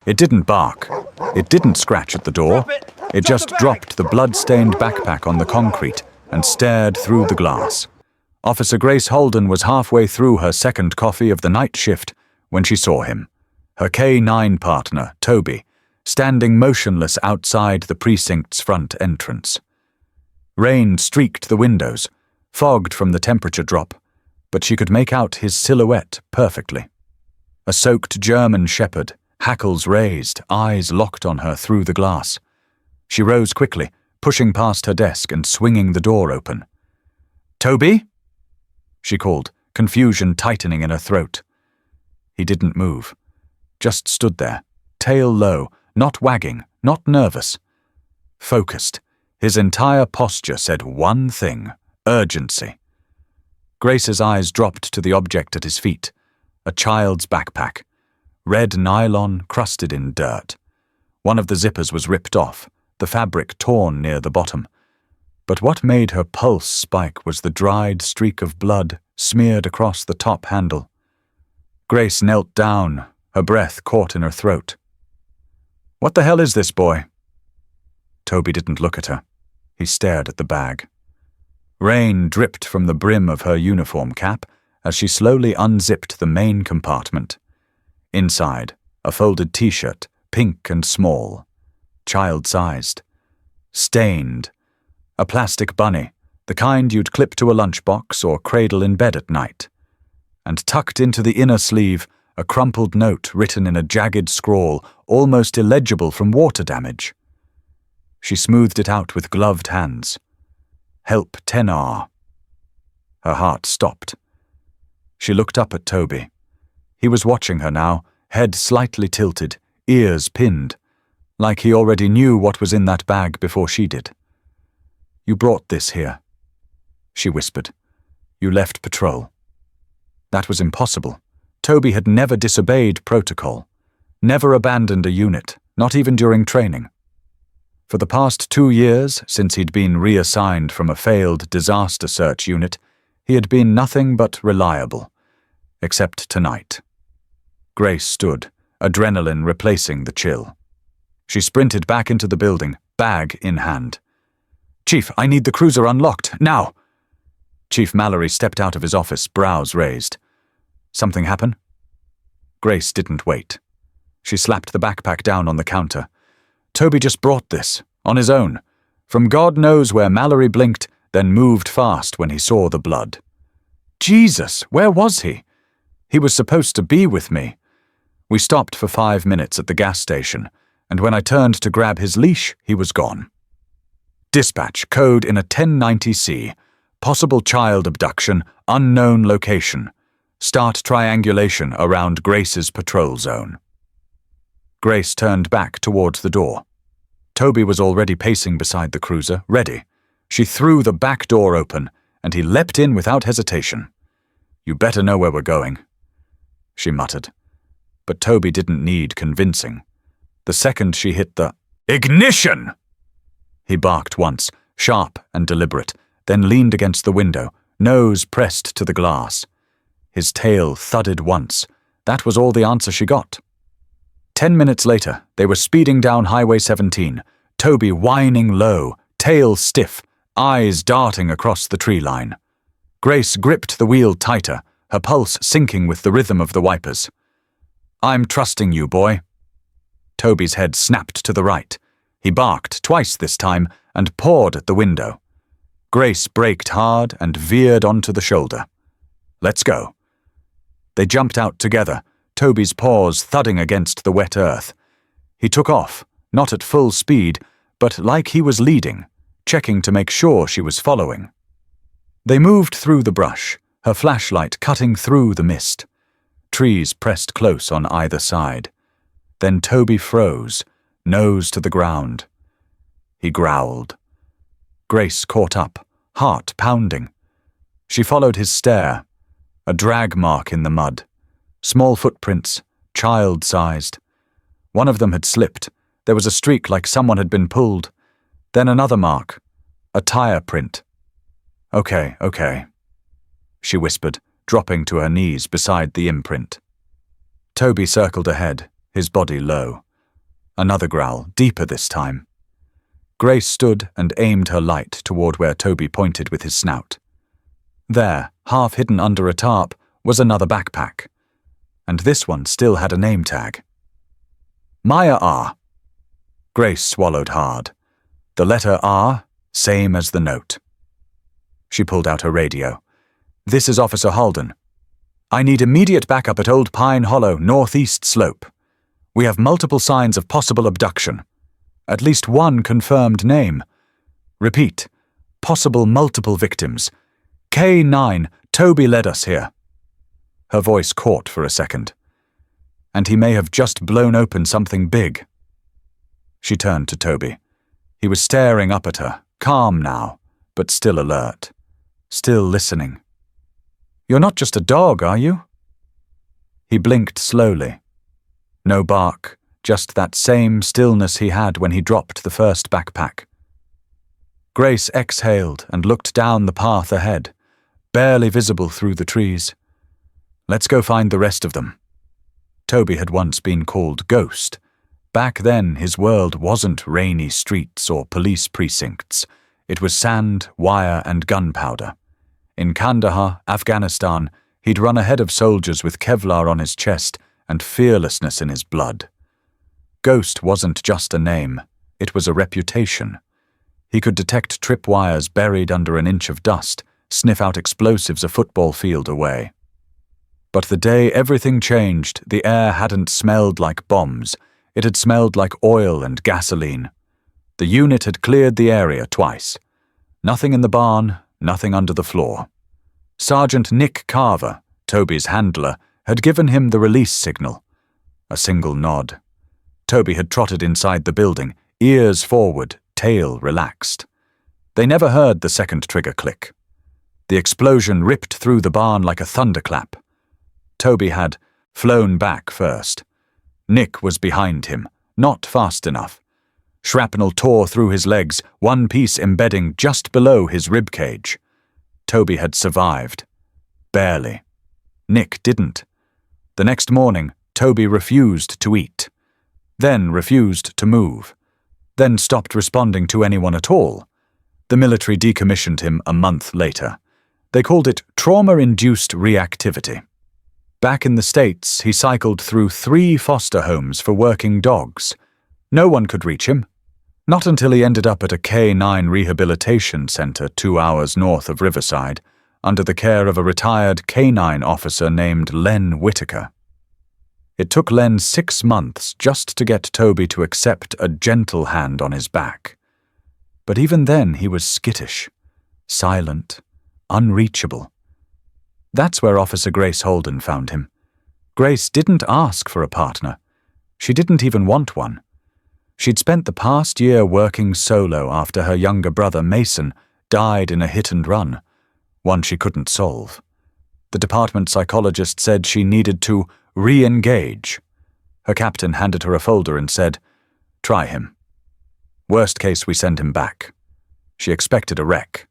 It didn't bark. It didn't scratch at the door. It just dropped the blood-stained backpack on the concrete and stared through the glass. Officer Grace Holden was halfway through her second coffee of the night shift when she saw him, her K-9 partner, Toby, standing motionless outside the precinct's front entrance. Rain streaked the windows, fogged from the temperature drop, but she could make out his silhouette perfectly. A soaked German shepherd, hackles raised, eyes locked on her through the glass. She rose quickly, pushing past her desk and swinging the door open. "Toby?" she called, confusion tightening in her throat. He didn't move, just stood there, tail low, not wagging, not nervous. Focused, his entire posture said one thing: urgency. Grace's eyes dropped to the object at his feet, a child's backpack, red nylon crusted in dirt. One of the zippers was ripped off, the fabric torn near the bottom. But what made her pulse spike was the dried streak of blood smeared across the top handle. Grace knelt down, her breath caught in her throat. "What the hell is this, boy?" Toby didn't look at her. He stared at the bag. Rain dripped from the brim of her uniform cap as she slowly unzipped the main compartment. Inside, a folded t-shirt, pink and small, child-sized, stained, a plastic bunny, the kind you'd clip to a lunchbox or cradle in bed at night. And tucked into the inner sleeve, a crumpled note written in a jagged scrawl, almost illegible from water damage. She smoothed it out with gloved hands. "Help 10R." Her heart stopped. She looked up at Toby. He was watching her now, head slightly tilted, ears pinned, like he already knew what was in that bag before she did. "You brought this here," she whispered. "You left patrol." That was impossible. Toby had never disobeyed protocol, never abandoned a unit, not even during training. For the past 2 years, since he'd been reassigned from a failed disaster search unit, he had been nothing but reliable, except tonight. Grace stood, adrenaline replacing the chill. She sprinted back into the building, bag in hand. "Chief, I need the cruiser unlocked, now!" Chief Mallory stepped out of his office, brows raised. "Something happen?" Grace didn't wait. She slapped the backpack down on the counter. Toby just brought this, on his own, from God knows where. Mallory blinked, then moved fast when he saw the blood. "Jesus, where was he? He was supposed to be with me." We stopped for 5 minutes at the gas station, and when I turned to grab his leash, he was gone. "Dispatch, code in a 1090C. Possible child abduction, unknown location. Start triangulation around Grace's patrol zone." Grace turned back towards the door. Toby was already pacing beside the cruiser, ready. She threw the back door open, and he leapt in without hesitation. "You better know where we're going," she muttered. But Toby didn't need convincing. The second she hit the ignition, he barked once, sharp and deliberate, then leaned against the window, nose pressed to the glass. His tail thudded once. That was all the answer she got. 10 minutes later, they were speeding down Highway 17, Toby whining low, tail stiff, eyes darting across the tree line. Grace gripped the wheel tighter, her pulse syncing with the rhythm of the wipers. "I'm trusting you, boy." Toby's head snapped to the right. He barked twice this time and pawed at the window. Grace braked hard and veered onto the shoulder. "Let's go." They jumped out together, Toby's paws thudding against the wet earth. He took off, not at full speed, but like he was leading, checking to make sure she was following. They moved through the brush, her flashlight cutting through the mist. Trees pressed close on either side. Then Toby froze, nose to the ground. He growled. Grace caught up, heart pounding. She followed his stare, a drag mark in the mud. Small footprints, child-sized. One of them had slipped. There was a streak like someone had been pulled. Then another mark, a tire print. Okay, she whispered, dropping to her knees beside the imprint. Toby circled ahead, his body low. Another growl, deeper this time. Grace stood and aimed her light toward where Toby pointed with his snout. There, half hidden under a tarp, was another backpack. And this one still had a name tag. Maya R. Grace swallowed hard. The letter R, same as the note. She pulled out her radio. This is Officer Holden. I need immediate backup at Old Pine Hollow, northeast slope. We have multiple signs of possible abduction. At least one confirmed name. Repeat, possible multiple victims. K9, Toby led us here. Her voice caught for a second. And he may have just blown open something big. She turned to Toby. He was staring up at her, calm now, but still alert. Still listening. You're not just a dog, are you? He blinked slowly. No bark, just that same stillness he had when he dropped the first backpack. Grace exhaled and looked down the path ahead, barely visible through the trees. Let's go find the rest of them. Toby had once been called Ghost. Back then, his world wasn't rainy streets or police precincts. It was sand, wire, and gunpowder. In Kandahar, Afghanistan, he'd run ahead of soldiers with Kevlar on his chest and fearlessness in his blood. Ghost wasn't just a name, it was a reputation. He could detect tripwires buried under an inch of dust, sniff out explosives a football field away. But the day everything changed, the air hadn't smelled like bombs. It had smelled like oil and gasoline. The unit had cleared the area twice. Nothing in the barn, nothing under the floor. Sergeant Nick Carver, Toby's handler, had given him the release signal. A single nod. Toby had trotted inside the building, ears forward, tail relaxed. They never heard the second trigger click. The explosion ripped through the barn like a thunderclap. Toby had flown back first. Nick was behind him, not fast enough. Shrapnel tore through his legs, one piece embedding just below his ribcage. Toby had survived. Barely. Nick didn't. The next morning, Toby refused to eat. Then refused to move. Then stopped responding to anyone at all. The military decommissioned him a month later. They called it trauma-induced reactivity. Back in the States, he cycled through 3 foster homes for working dogs. No one could reach him. Not until he ended up at a K9 rehabilitation center 2 hours north of Riverside, under the care of a retired K9 officer named Len Whitaker. It took Len 6 months just to get Toby to accept a gentle hand on his back. But even then he was skittish, silent, unreachable. That's where Officer Grace Holden found him. Grace didn't ask for a partner. She didn't even want one. She'd spent the past year working solo after her younger brother Mason died in a hit-and-run, one she couldn't solve. The department psychologist said she needed to re-engage. Her captain handed her a folder and said, "Try him. Worst case, we send him back." She expected a wreck,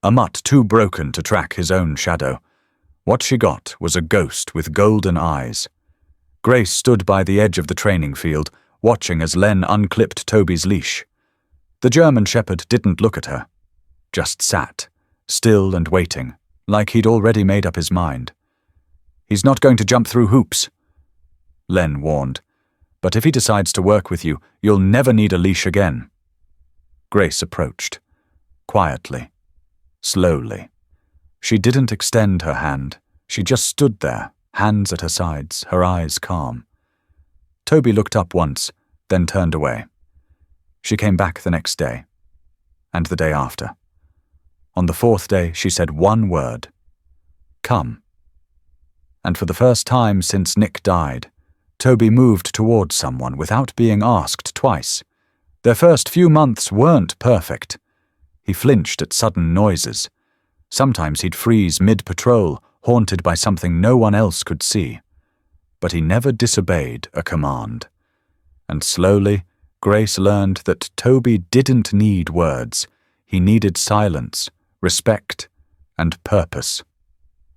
a mutt too broken to track his own shadow. What she got was a ghost with golden eyes. Grace stood by the edge of the training field, watching as Len unclipped Toby's leash. The German shepherd didn't look at her, just sat, still and waiting, like he'd already made up his mind. "He's not going to jump through hoops," Len warned. "But if he decides to work with you, you'll never need a leash again." Grace approached, quietly, slowly. She didn't extend her hand. She just stood there, hands at her sides, her eyes calm. Toby looked up once, then turned away. She came back the next day, and the day after. On the 4th day, she said one word: "Come." And for the first time since Nick died, Toby moved towards someone without being asked twice. Their first few months weren't perfect. He flinched at sudden noises. Sometimes he'd freeze mid-patrol, haunted by something no one else could see. But he never disobeyed a command. And slowly, Grace learned that Toby didn't need words. He needed silence, respect, and purpose.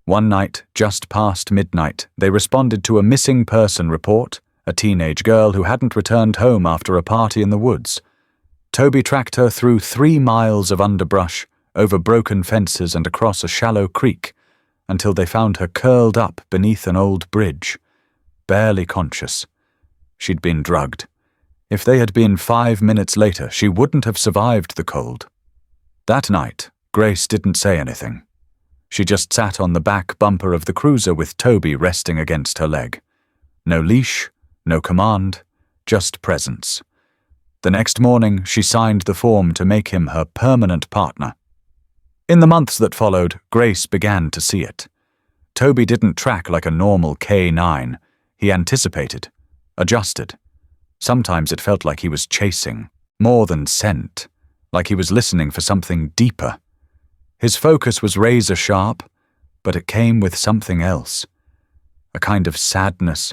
One night, just past midnight, they responded to a missing person report a teenage girl who hadn't returned home after a party in the woods. Toby tracked her through 3 miles of underbrush, over broken fences and across a shallow creek, until they found her curled up beneath an old bridge, barely conscious. She'd been drugged. If they had been 5 minutes later, she wouldn't have survived the cold. That night, Grace didn't say anything. She just sat on the back bumper of the cruiser with Toby resting against her leg. No leash, no command, just presence. The next morning, she signed the form to make him her permanent partner. In the months that followed, Grace began to see it. Toby didn't track like a normal K9. He anticipated, adjusted. Sometimes it felt like he was chasing, more than scent, like he was listening for something deeper. His focus was razor sharp, but it came with something else. A kind of sadness,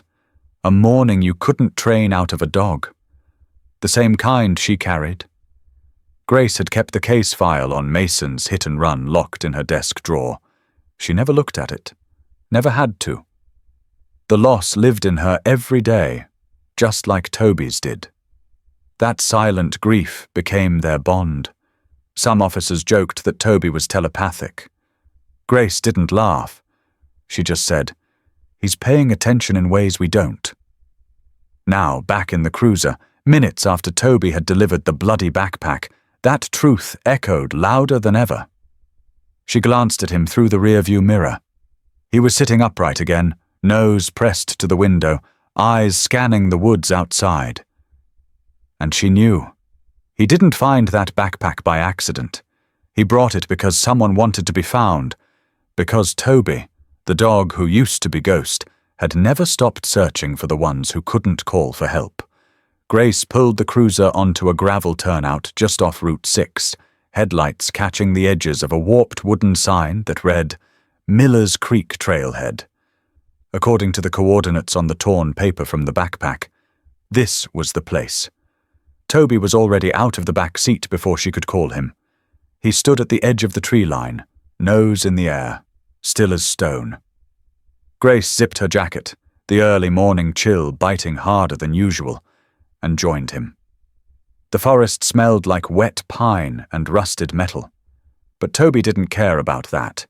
a mourning you couldn't train out of a dog. The same kind she carried. Grace had kept the case file on Mason's hit and run locked in her desk drawer. She never looked at it, never had to. The loss lived in her every day, just like Toby's did. That silent grief became their bond. Some officers joked that Toby was telepathic. Grace didn't laugh. She just said, "He's paying attention in ways we don't." Now, back in the cruiser, minutes after Toby had delivered the bloody backpack, that truth echoed louder than ever. She glanced at him through the rearview mirror. He was sitting upright again, nose pressed to the window, eyes scanning the woods outside. And she knew. He didn't find that backpack by accident. He brought it because someone wanted to be found, because Toby, the dog who used to be Ghost, had never stopped searching for the ones who couldn't call for help. Grace pulled the cruiser onto a gravel turnout just off Route 6, headlights catching the edges of a warped wooden sign that read, Miller's Creek Trailhead. According to the coordinates on the torn paper from the backpack, this was the place. Toby was already out of the back seat before she could call him. He stood at the edge of the tree line, nose in the air, still as stone. Grace zipped her jacket, the early morning chill biting harder than usual, and joined him. The forest smelled like wet pine and rusted metal. But Toby didn't care about that.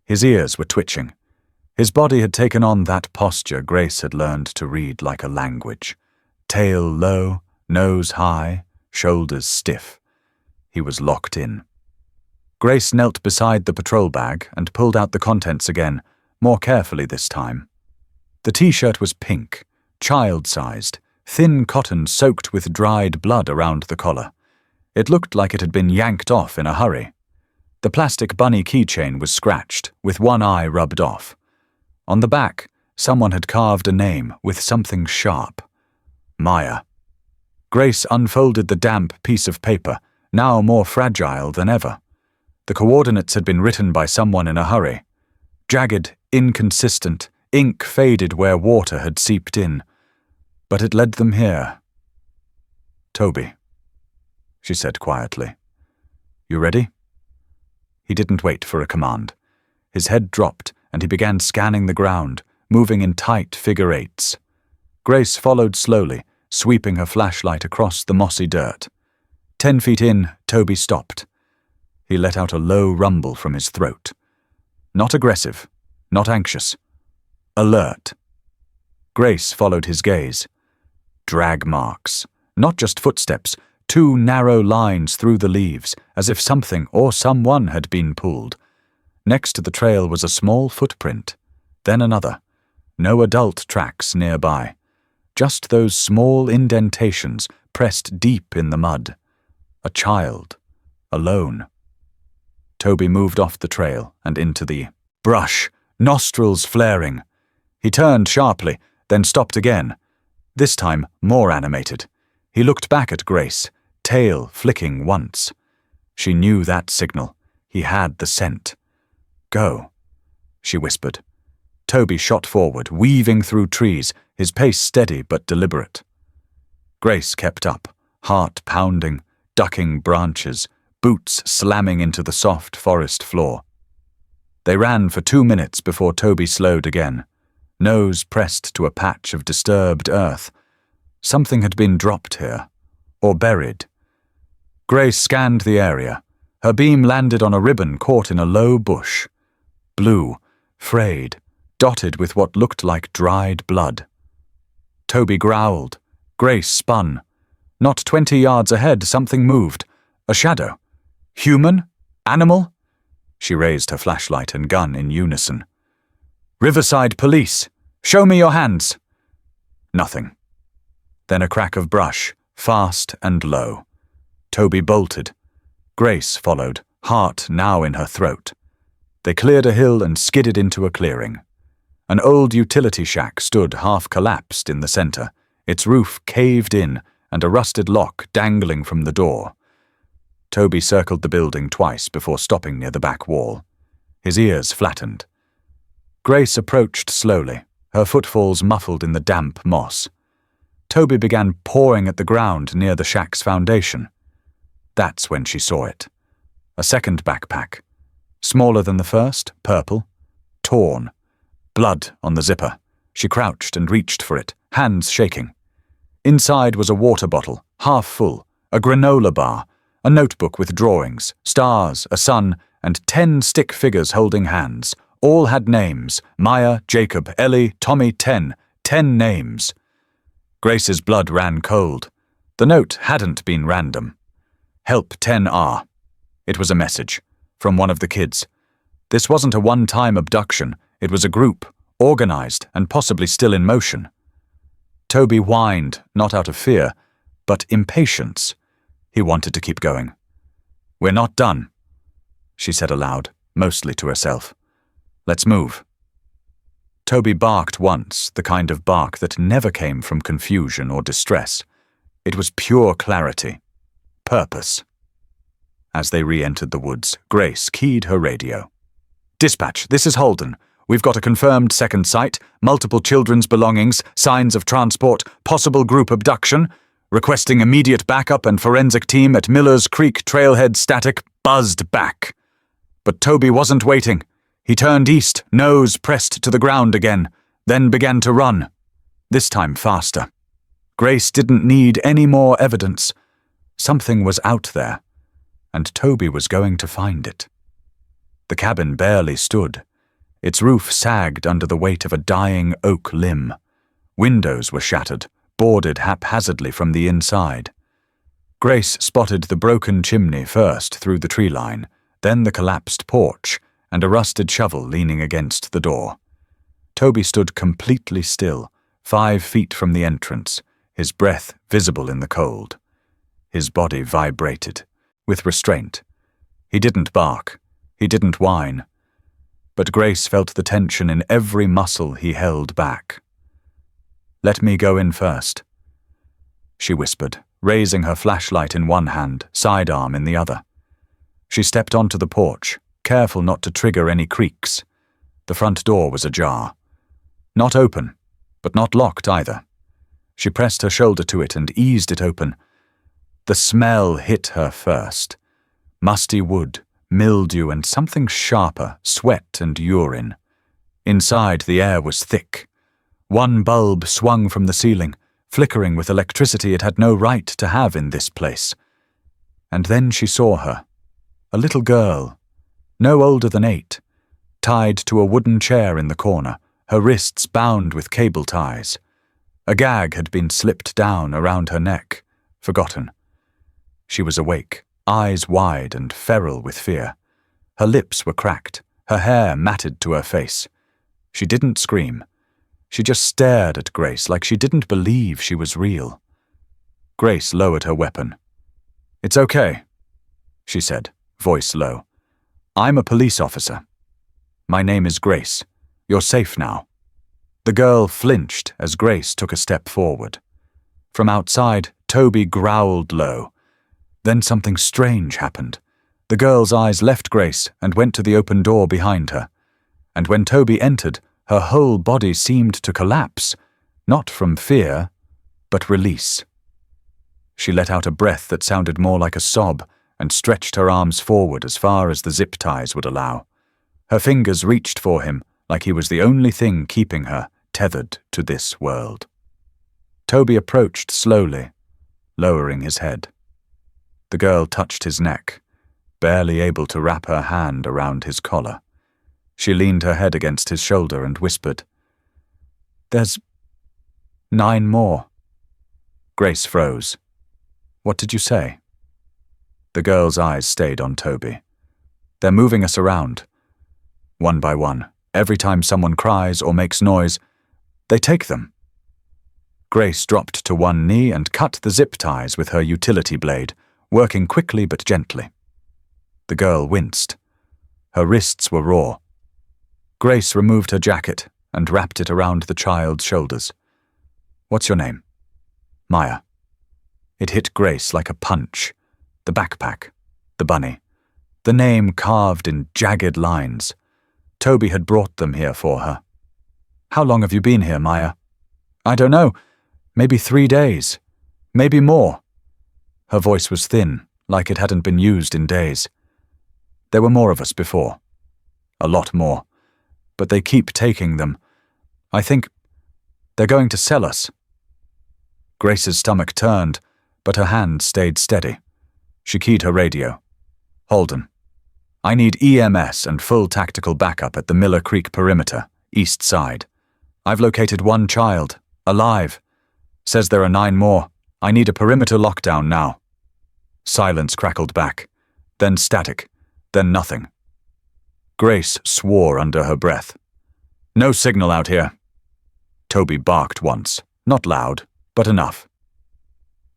His ears were twitching. His body had taken on that posture Grace had learned to read like a language. Tail low, nose high, shoulders stiff. He was locked in. Grace knelt beside the patrol bag and pulled out the contents again, more carefully this time. The t-shirt was pink, child-sized, thin cotton soaked with dried blood around the collar. It looked like it had been yanked off in a hurry. The plastic bunny keychain was scratched, with one eye rubbed off. On the back, someone had carved a name with something sharp. Maya. Grace unfolded the damp piece of paper, now more fragile than ever. The coordinates had been written by someone in a hurry. Jagged, inconsistent, ink faded where water had seeped in. But it led them here. Toby, she said quietly. You ready? He didn't wait for a command. His head dropped, and he began scanning the ground, moving in tight figure eights. Grace followed slowly, sweeping her flashlight across the mossy dirt. 10 feet in, Toby stopped. He let out a low rumble from his throat. Not aggressive, not anxious. Alert. Grace followed his gaze. Drag marks, not just footsteps, 2 narrow lines through the leaves, as if something or someone had been pulled. Next to the trail was a small footprint, then another. No adult tracks nearby. Just those small indentations pressed deep in the mud. A child, alone. Toby moved off the trail and into the brush, nostrils flaring. He turned sharply, then stopped again. This time more animated. He looked back at Grace, tail flicking once. She knew that signal. He had the scent. Go, she whispered. Toby shot forward, weaving through trees, his pace steady but deliberate. Grace kept up, heart pounding, ducking branches, boots slamming into the soft forest floor. They ran for 2 minutes before Toby slowed again, nose pressed to a patch of disturbed earth, Something had been dropped here, or buried. Grace scanned the area. Her beam landed on a ribbon caught in a low bush. Blue, frayed, dotted with what looked like dried blood. Toby growled. Grace spun. Not 20 yards ahead, something moved. A shadow. Human? Animal? She raised her flashlight and gun in unison. "Riverside Police! Show me your hands!" Nothing. Then a crack of brush, fast and low. Toby bolted. Grace followed, heart now in her throat. They cleared a hill and skidded into a clearing. An old utility shack stood half-collapsed in the center, its roof caved in and a rusted lock dangling from the door. Toby circled the building twice before stopping near the back wall. His ears flattened. Grace approached slowly, her footfalls muffled in the damp moss. Toby began pawing at the ground near the shack's foundation. That's when she saw it. A second backpack. Smaller than the first, purple, torn. Blood on the zipper. She crouched and reached for it, hands shaking. Inside was a water bottle, half full, a granola bar, a notebook with drawings, stars, a sun, and 10 stick figures holding hands. All had names: Maya, Jacob, Ellie, Tommy, 10 names. Grace's blood ran cold. The note hadn't been random. Help 10R. It was a message, from one of the kids. This wasn't a one-time abduction, it was a group, organized and possibly still in motion. Toby whined, not out of fear, but impatience. He wanted to keep going. "We're not done," she said aloud, mostly to herself. "Let's move." Toby barked once, the kind of bark that never came from confusion or distress. It was pure clarity. Purpose. As they re-entered the woods, Grace keyed her radio. "Dispatch, this is Holden. We've got a confirmed second sight, multiple children's belongings, signs of transport, possible group abduction. Requesting immediate backup and forensic team at Miller's Creek Trailhead Static." Buzzed back. But Toby wasn't waiting. He turned east, nose pressed to the ground again, then began to run. This time faster. Grace didn't need any more evidence. Something was out there, and Toby was going to find it. The cabin barely stood. Its roof sagged under the weight of a dying oak limb. Windows were shattered, boarded haphazardly from the inside. Grace spotted the broken chimney first through the tree line, then the collapsed porch, and a rusted shovel leaning against the door. Toby stood completely still, 5 feet from the entrance, his breath visible in the cold. His body vibrated, with restraint. He didn't bark. He didn't whine. But Grace felt the tension in every muscle he held back. "Let me go in first," she whispered, raising her flashlight in one hand, sidearm in the other. She stepped onto the porch, careful not to trigger any creaks. The front door was ajar. Not open, but not locked either. She pressed her shoulder to it and eased it open. The smell hit her first. Musty wood, mildew, and something sharper, sweat and urine. Inside, the air was thick. One bulb swung from the ceiling, flickering with electricity it had no right to have in this place. And then she saw her. A little girl, no older than 8, tied to a wooden chair in the corner, her wrists bound with cable ties. A gag had been slipped down around her neck, forgotten. She was awake, eyes wide and feral with fear. Her lips were cracked, her hair matted to her face. She didn't scream. She just stared at Grace like she didn't believe she was real. Grace lowered her weapon. "It's okay," she said, voice low. "I'm a police officer. My name is Grace. You're safe now." The girl flinched as Grace took a step forward. From outside, Toby growled low. Then something strange happened. The girl's eyes left Grace and went to the open door behind her. And when Toby entered, her whole body seemed to collapse, not from fear, but release. She let out a breath that sounded more like a sob and stretched her arms forward as far as the zip ties would allow. Her fingers reached for him like he was the only thing keeping her tethered to this world. Toby approached slowly, lowering his head. The girl touched his neck, barely able to wrap her hand around his collar. She leaned her head against his shoulder and whispered, "There's 9 more." Grace froze. "What did you say?" The girl's eyes stayed on Toby. "They're moving us around. One by one, every time someone cries or makes noise, they take them." Grace dropped to one knee and cut the zip ties with her utility blade, working quickly but gently. The girl winced. Her wrists were raw. Grace removed her jacket and wrapped it around the child's shoulders. "What's your name?" "Maya." It hit Grace like a punch. The backpack, the bunny, the name carved in jagged lines. Toby had brought them here for her. "How long have you been here, Maya?" "I don't know. Maybe 3 days. Maybe more." Her voice was thin, like it hadn't been used in days. "There were more of us before. A lot more. But they keep taking them. I think they're going to sell us." Grace's stomach turned, but her hand stayed steady. She keyed her radio. "Holden, I need EMS and full tactical backup at the Miller Creek perimeter, east side. I've located 1 child, alive. Says there are 9 more. I need a perimeter lockdown now." Silence crackled back, then static, then nothing. Grace swore under her breath. "No signal out here." Toby barked once, not loud, but enough.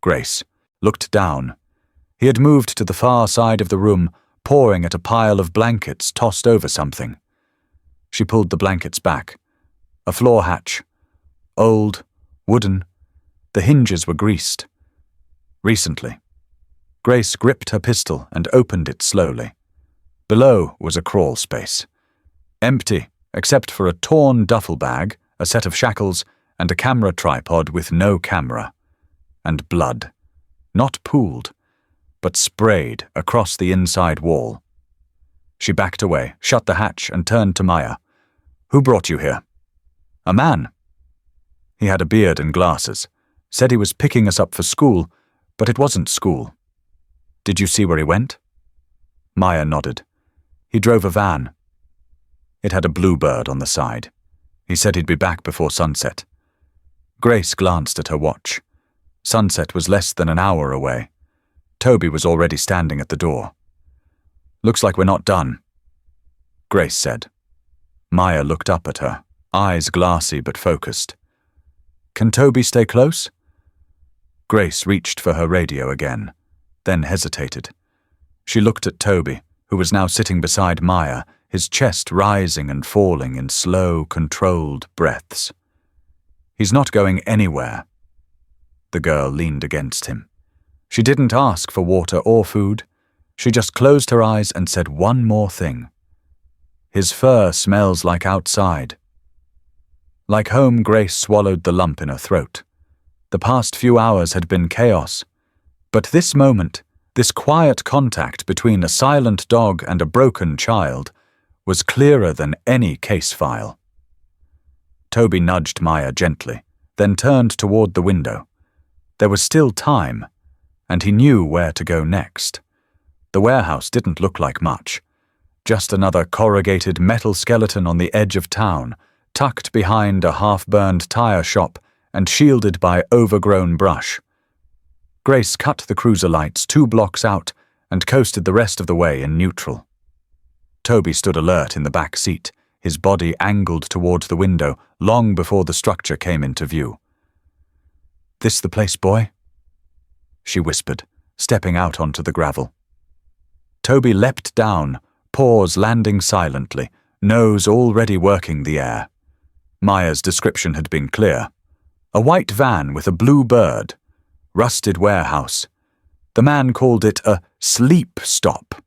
Grace looked down. He had moved to the far side of the room, pawing at a pile of blankets tossed over something. She pulled the blankets back. A floor hatch. Old, wooden. The hinges were greased. Recently. Grace gripped her pistol and opened it slowly. Below was a crawl space. Empty, except for a torn duffel bag, a set of shackles, and a camera tripod with no camera. And blood. Not pooled, but sprayed across the inside wall. She backed away, shut the hatch, and turned to Maya. "Who brought you here?" "A man." He had a beard and glasses. Said he was picking us up for school, but it wasn't school. "Did you see where he went?" Maya nodded. "He drove a van. It had a bluebird on the side. He said he'd be back before sunset." Grace glanced at her watch. Sunset was less than an hour away. Toby was already standing at the door. "Looks like we're not done," Grace said. Maya looked up at her, eyes glassy but focused. "Can Toby stay close?" Grace reached for her radio again, then hesitated. She looked at Toby, who was now sitting beside Maya, his chest rising and falling in slow, controlled breaths. "He's not going anywhere." The girl leaned against him. She didn't ask for water or food. She just closed her eyes and said one more thing. "His fur smells like outside." Like home, Grace swallowed the lump in her throat. The past few hours had been chaos. But this moment, this quiet contact between a silent dog and a broken child, was clearer than any case file. Toby nudged Maya gently, then turned toward the window. There was still time, and he knew where to go next. The warehouse didn't look like much. Just another corrugated metal skeleton on the edge of town, tucked behind a half-burned tire shop and shielded by overgrown brush. Grace cut the cruiser lights 2 blocks out and coasted the rest of the way in neutral. Toby stood alert in the back seat, his body angled toward the window long before the structure came into view. "This the place, boy?" she whispered, stepping out onto the gravel. Toby leapt down, paws landing silently, nose already working the air. Maya's description had been clear. A white van with a blue bird. Rusted warehouse. The man called it a sleep stop.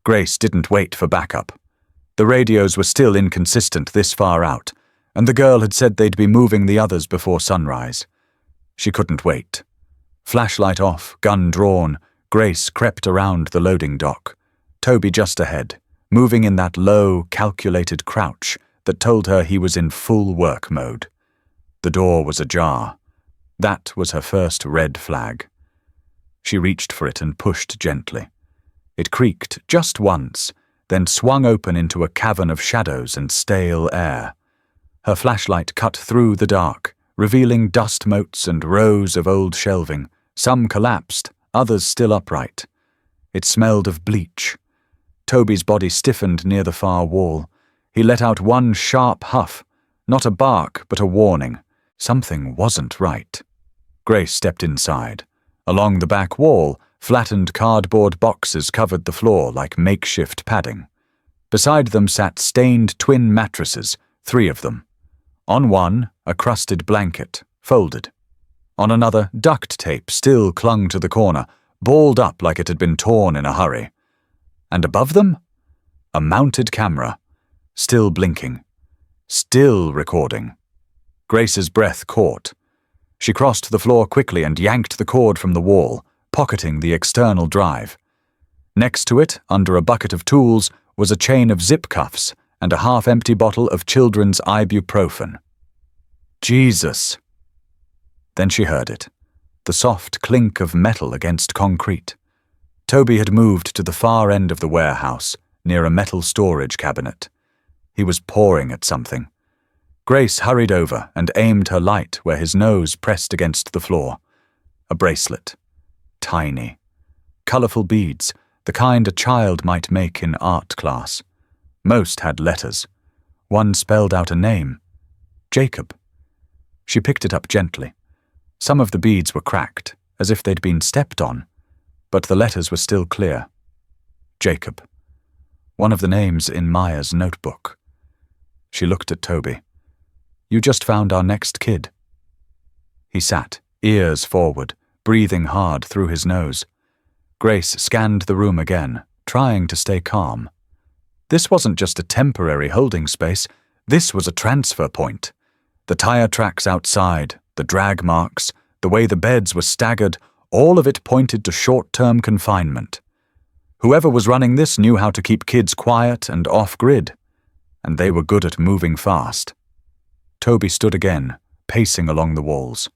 Grace didn't wait for backup. The radios were still inconsistent this far out, and the girl had said they'd be moving the others before sunrise. She couldn't wait. Flashlight off, gun drawn, Grace crept around the loading dock. Toby just ahead, moving in that low, calculated crouch that told her he was in full work mode. The door was ajar. That was her first red flag. She reached for it and pushed gently. It creaked just once, then swung open into a cavern of shadows and stale air. Her flashlight cut through the dark, revealing dust motes and rows of old shelving, some collapsed, others still upright. It smelled of bleach. Toby's body stiffened near the far wall. He let out one sharp huff, not a bark but a warning. Something wasn't right. Grace stepped inside. Along the back wall, flattened cardboard boxes covered the floor like makeshift padding. Beside them sat stained twin mattresses, 3 of them. On one, a crusted blanket, folded. On another, duct tape still clung to the corner, balled up like it had been torn in a hurry. And above them, a mounted camera, still blinking, still recording. Grace's breath caught. She crossed the floor quickly and yanked the cord from the wall, pocketing the external drive. Next to it, under a bucket of tools, was a chain of zip cuffs and a half-empty bottle of children's ibuprofen. Jesus! Then she heard it, the soft clink of metal against concrete. Toby had moved to the far end of the warehouse, near a metal storage cabinet. He was pawing at something. Grace hurried over and aimed her light where his nose pressed against the floor. A bracelet. Tiny. Colourful beads, the kind a child might make in art class. Most had letters. One spelled out a name. Jacob. She picked it up gently. Some of the beads were cracked, as if they'd been stepped on, but the letters were still clear. Jacob. One of the names in Maya's notebook. She looked at Toby. You just found our next kid. He sat, ears forward, breathing hard through his nose. Grace scanned the room again, trying to stay calm. This wasn't just a temporary holding space, this was a transfer point. The tire tracks outside, the drag marks, the way the beds were staggered, all of it pointed to short-term confinement. Whoever was running this knew how to keep kids quiet and off-grid, and they were good at moving fast. Toby stood again, pacing along the walls.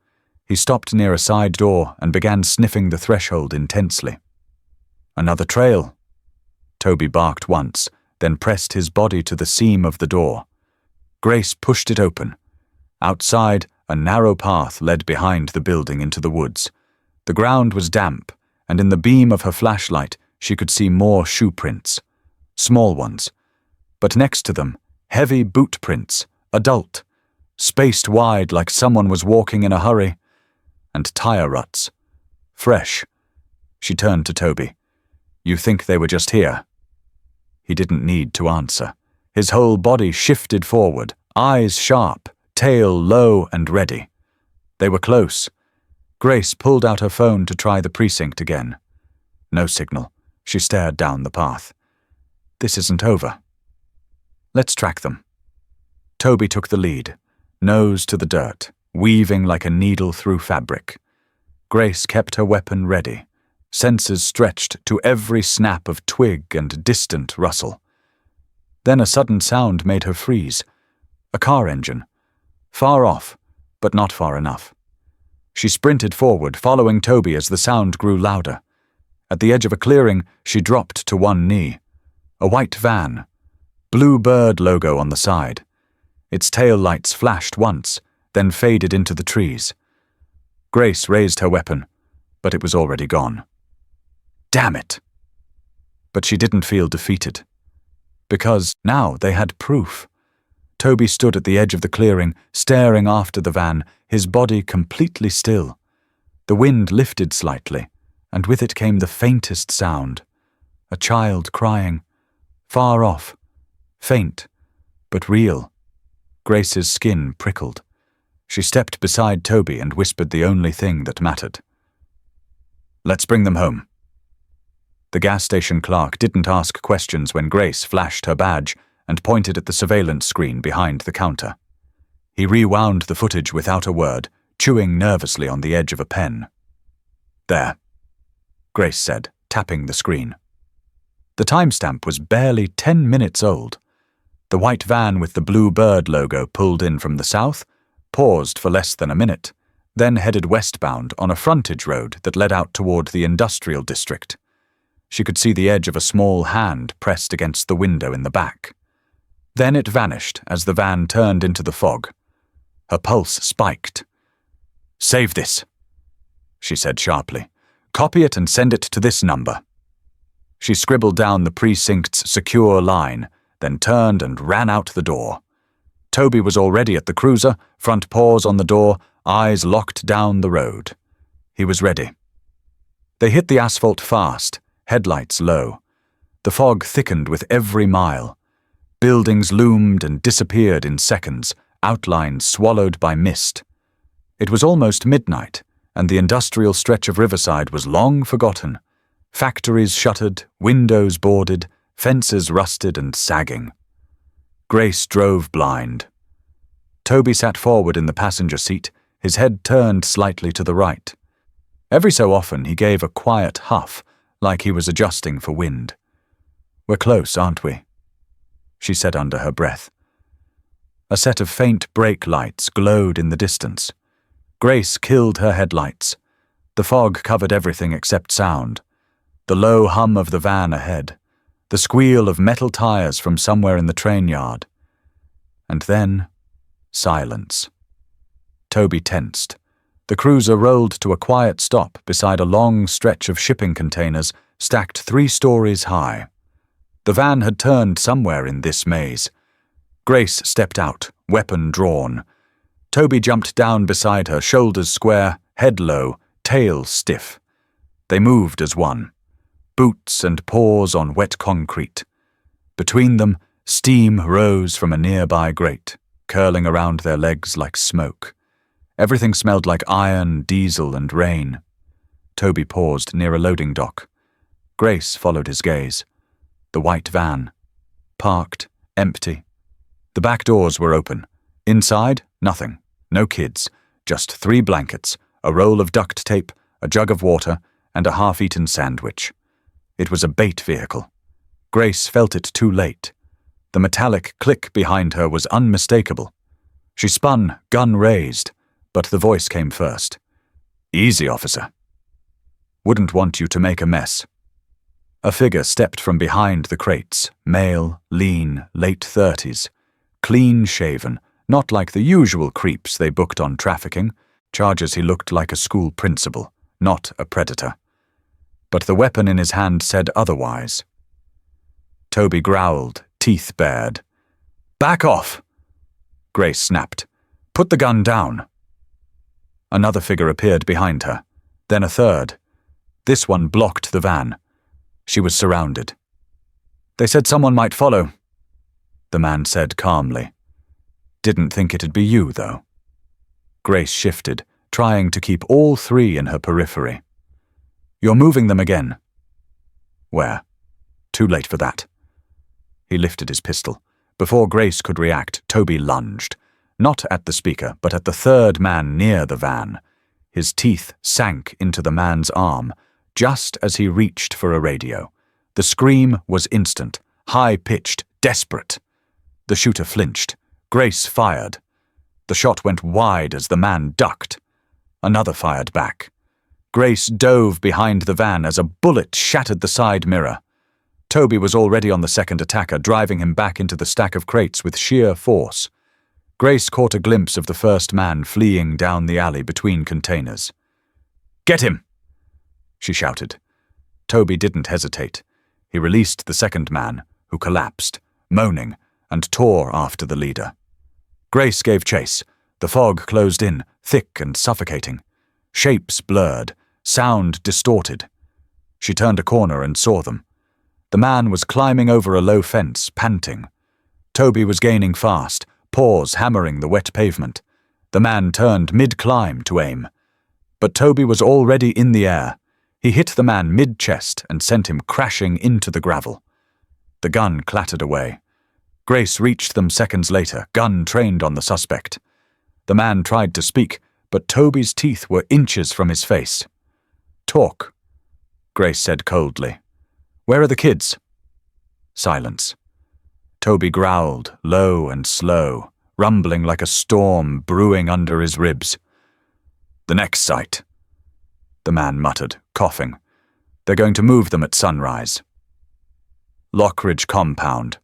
He stopped near a side door and began sniffing the threshold intensely. Another trail. Toby barked once, then pressed his body to the seam of the door. Grace pushed it open. Outside, a narrow path led behind the building into the woods. The ground was damp, and in the beam of her flashlight, she could see more shoe prints. Small ones. But next to them, heavy boot prints, adult, spaced wide like someone was walking in a hurry, and tire ruts. Fresh. She turned to Toby. You think they were just here? He didn't need to answer. His whole body shifted forward, eyes sharp, tail low and ready. They were close. Grace pulled out her phone to try the precinct again. No signal. She stared down the path. This isn't over. Let's track them. Toby took the lead, nose to the dirt, weaving like a needle through fabric. Grace kept her weapon ready, senses stretched to every snap of twig and distant rustle. Then a sudden sound made her freeze. A car engine. Far off, but not far enough. She sprinted forward, following Toby as the sound grew louder. At the edge of a clearing, she dropped to one knee. A white van. Blue Bird logo on the side. Its tail lights flashed once, then faded into the trees. Grace raised her weapon, but it was already gone. Damn it! But she didn't feel defeated. Because now they had proof. Toby stood at the edge of the clearing, staring after the van, his body completely still. The wind lifted slightly, and with it came the faintest sound. A child crying. Far off. Faint, but real. Grace's skin prickled. She stepped beside Toby and whispered the only thing that mattered. Let's bring them home. The gas station clerk didn't ask questions when Grace flashed her badge and pointed at the surveillance screen behind the counter. He rewound the footage without a word, chewing nervously on the edge of a pen. There, Grace said, tapping the screen. The timestamp was barely 10 minutes old. The white van with the Blue Bird logo pulled in from the south, paused for less than a minute, then headed westbound on a frontage road that led out toward the industrial district. She could see the edge of a small hand pressed against the window in the back. Then it vanished as the van turned into the fog. Her pulse spiked. "Save this," she said sharply. "Copy it and send it to this number." She scribbled down the precinct's secure line, then turned and ran out the door. Toby was already at the cruiser, front paws on the door, eyes locked down the road. He was ready. They hit the asphalt fast, headlights low. The fog thickened with every mile. Buildings loomed and disappeared in seconds, outlines swallowed by mist. It was almost midnight, and the industrial stretch of riverside was long forgotten. Factories shuttered, windows boarded, fences rusted and sagging. Grace drove blind. Toby sat forward in the passenger seat, his head turned slightly to the right. Every so often he gave a quiet huff, like he was adjusting for wind. "We're close, aren't we?" she said under her breath. A set of faint brake lights glowed in the distance. Grace killed her headlights. The fog covered everything except sound. The low hum of the van ahead. The squeal of metal tires from somewhere in the train yard. And then, silence. Toby tensed. The cruiser rolled to a quiet stop beside a long stretch of shipping containers stacked 3 stories high. The van had turned somewhere in this maze. Grace stepped out, weapon drawn. Toby jumped down beside her, shoulders square, head low, tail stiff. They moved as one. Boots and paws on wet concrete. Between them, steam rose from a nearby grate, curling around their legs like smoke. Everything smelled like iron, diesel, and rain. Toby paused near a loading dock. Grace followed his gaze. The white van. Parked, empty. The back doors were open. Inside, nothing. No kids. Just 3 blankets, a roll of duct tape, a jug of water, and a half-eaten sandwich. It was a bait vehicle. Grace felt it too late. The metallic click behind her was unmistakable. She spun, gun raised, but the voice came first. "Easy, officer. Wouldn't want you to make a mess." A figure stepped from behind the crates, male, lean, late 30s, clean-shaven, not like the usual creeps they booked on trafficking, charges he looked like a school principal, not a predator. But the weapon in his hand said otherwise. Toby growled, teeth bared. "Back off!" Grace snapped. "Put the gun down." Another figure appeared behind her, then a third. This one blocked the van. She was surrounded. "They said someone might follow," the man said calmly. "Didn't think it'd be you, though." Grace shifted, trying to keep all 3 in her periphery. "You're moving them again." "Where?" "Too late for that." He lifted his pistol. Before Grace could react, Toby lunged. Not at the speaker, but at the third man near the van. His teeth sank into the man's arm, just as he reached for a radio. The scream was instant, high-pitched, desperate. The shooter flinched. Grace fired. The shot went wide as the man ducked. Another fired back. Grace dove behind the van as a bullet shattered the side mirror. Toby was already on the second attacker, driving him back into the stack of crates with sheer force. Grace caught a glimpse of the first man fleeing down the alley between containers. "Get him!" she shouted. Toby didn't hesitate. He released the second man, who collapsed, moaning, and tore after the leader. Grace gave chase. The fog closed in, thick and suffocating. Shapes blurred, sound distorted. She turned a corner and saw them. The man was climbing over a low fence, panting. Toby was gaining fast, paws hammering the wet pavement. The man turned mid-climb to aim. But Toby was already in the air. He hit the man mid-chest and sent him crashing into the gravel. The gun clattered away. Grace reached them seconds later, gun trained on the suspect. The man tried to speak, but Toby's teeth were inches from his face. "Talk," Grace said coldly. "Where are the kids?" Silence. Toby growled, low and slow, rumbling like a storm brewing under his ribs. "The next site," the man muttered, coughing. "They're going to move them at sunrise." Lockridge Compound.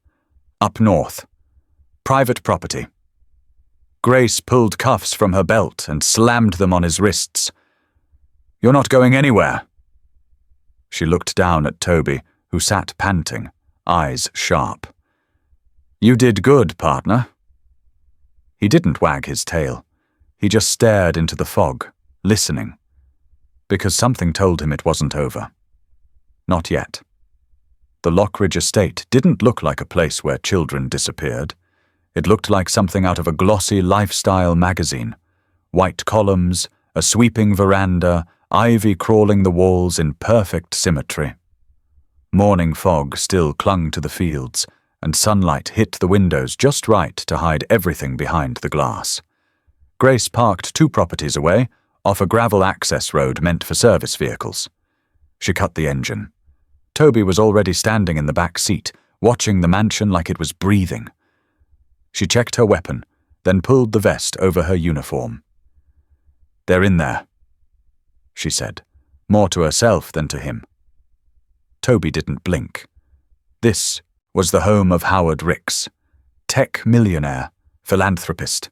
Up north. Private property. Grace pulled cuffs from her belt and slammed them on his wrists. "You're not going anywhere." She looked down at Toby, who sat panting, eyes sharp. "You did good, partner." He didn't wag his tail. He just stared into the fog, listening, because something told him it wasn't over. Not yet. The Lockridge estate didn't look like a place where children disappeared. It looked like something out of a glossy lifestyle magazine. White columns, a sweeping veranda, ivy crawling the walls in perfect symmetry. Morning fog still clung to the fields, and sunlight hit the windows just right to hide everything behind the glass. Grace parked 2 properties away, off a gravel access road meant for service vehicles. She cut the engine. Toby was already standing in the back seat, watching the mansion like it was breathing. She checked her weapon, then pulled the vest over her uniform. "They're in there," she said, more to herself than to him. Toby didn't blink. This was the home of Howard Ricks, tech millionaire, philanthropist,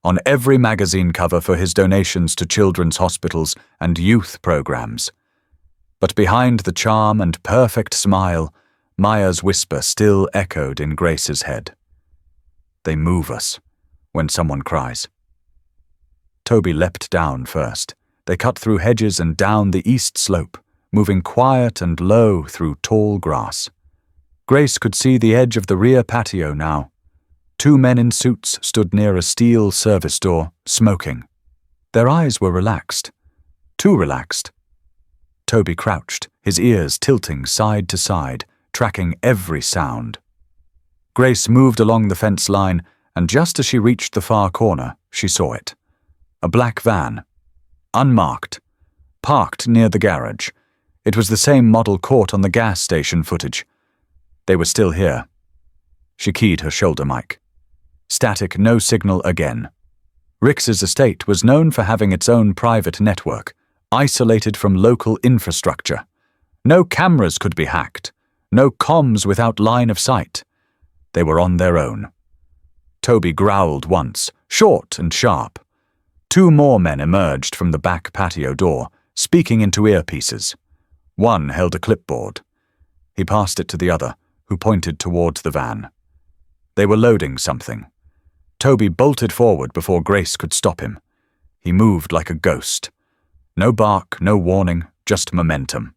on every magazine cover for his donations to children's hospitals and youth programs. But behind the charm and perfect smile, Maya's whisper still echoed in Grace's head. "They move us when someone cries." Toby leapt down first. They cut through hedges and down the east slope, moving quiet and low through tall grass. Grace could see the edge of the rear patio now. 2 men in suits stood near a steel service door, smoking. Their eyes were relaxed. Too relaxed. Toby crouched, his ears tilting side to side, tracking every sound. Grace moved along the fence line, and just as she reached the far corner, she saw it. A black van. Unmarked. Parked near the garage. It was the same model caught on the gas station footage. They were still here. She keyed her shoulder mic. Static no signal again. Ricks's estate was known for having its own private network, isolated from local infrastructure. No cameras could be hacked. No comms without line of sight. They were on their own. Toby growled once, short and sharp. 2 more men emerged from the back patio door, speaking into earpieces. One held a clipboard. He passed it to the other, who pointed towards the van. They were loading something. Toby bolted forward before Grace could stop him. He moved like a ghost. No bark, no warning, just momentum.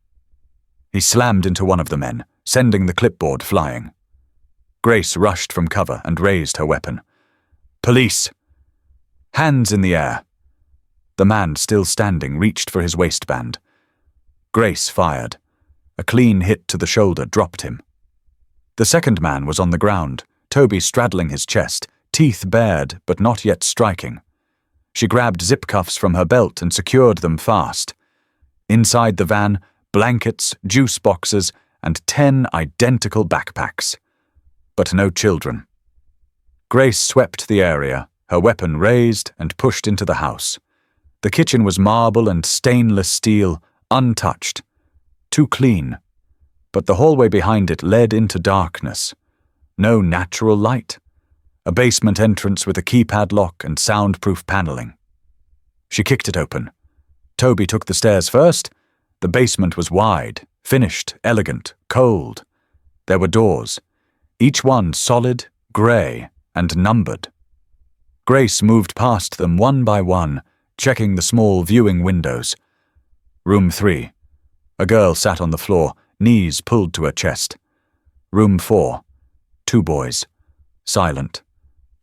He slammed into one of the men, sending the clipboard flying. Grace rushed from cover and raised her weapon. "Police!" Hands in the air. The man, still standing, reached for his waistband. Grace fired. A clean hit to the shoulder dropped him. The second man was on the ground, Toby straddling his chest, teeth bared but not yet striking. She grabbed zip cuffs from her belt and secured them fast. Inside the van, blankets, juice boxes, and 10 identical backpacks. But no children. Grace swept the area, her weapon raised, and pushed into the house. The kitchen was marble and stainless steel, untouched. Too clean. But the hallway behind it led into darkness. No natural light. A basement entrance with a keypad lock and soundproof paneling. She kicked it open. Toby took the stairs first. The basement was wide, finished, elegant, cold. There were doors, each one solid, grey, and numbered. Grace moved past them one by one, checking the small viewing windows. Room 3. A girl sat on the floor, knees pulled to her chest. Room 4. 2 boys. Silent.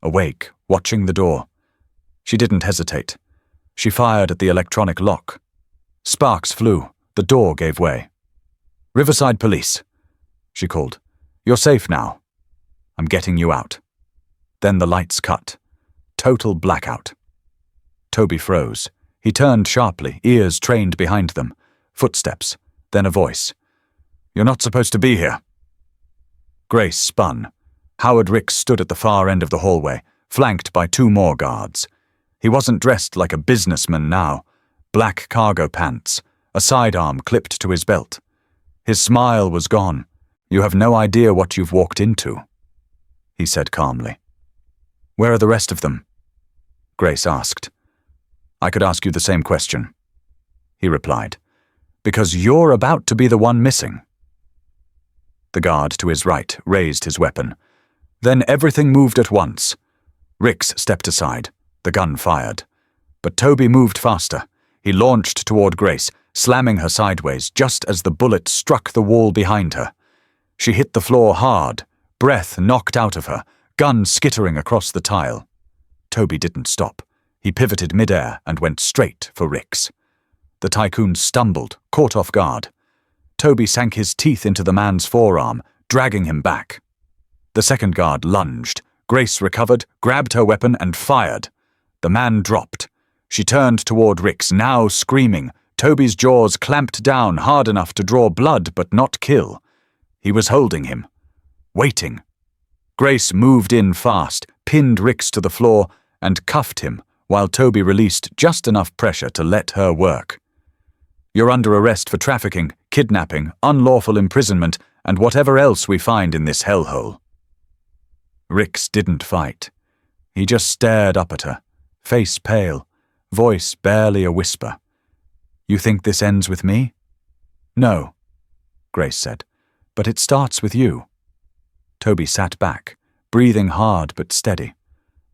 Awake, watching the door. She didn't hesitate. She fired at the electronic lock. Sparks flew. The door gave way. "Riverside Police," she called. "You're safe now. I'm getting you out." Then the lights cut. Total blackout. Toby froze. He turned sharply, ears trained behind them. Footsteps, then a voice. "You're not supposed to be here." Grace spun. Howard Ricks stood at the far end of the hallway, flanked by 2 more guards. He wasn't dressed like a businessman now. black cargo pants, a sidearm clipped to his belt. His smile was gone. "You have no idea what you've walked into," he said calmly. "Where are the rest of them?" Grace asked. "I could ask you the same question," he replied. "Because you're about to be the one missing." The guard to his right raised his weapon. Then everything moved at once. Rix stepped aside. The gun fired. But Toby moved faster. He launched toward Grace, slamming her sideways just as the bullet struck the wall behind her. She hit the floor hard, breath knocked out of her, gun skittering across the tile. Toby didn't stop. He pivoted midair and went straight for Rix. The tycoon stumbled, caught off guard. Toby sank his teeth into the man's forearm, dragging him back. The second guard lunged. Grace recovered, grabbed her weapon, and fired. The man dropped. She turned toward Rix, now screaming. Toby's jaws clamped down hard enough to draw blood but not kill. He was holding him, waiting. Grace moved in fast, pinned Rix to the floor, and cuffed him while Toby released just enough pressure to let her work. "You're under arrest for trafficking, kidnapping, unlawful imprisonment, and whatever else we find in this hellhole." Rix didn't fight. He just stared up at her, face pale, voice barely a whisper. "You think this ends with me?" "No," Grace said, "but it starts with you." Toby sat back, breathing hard but steady.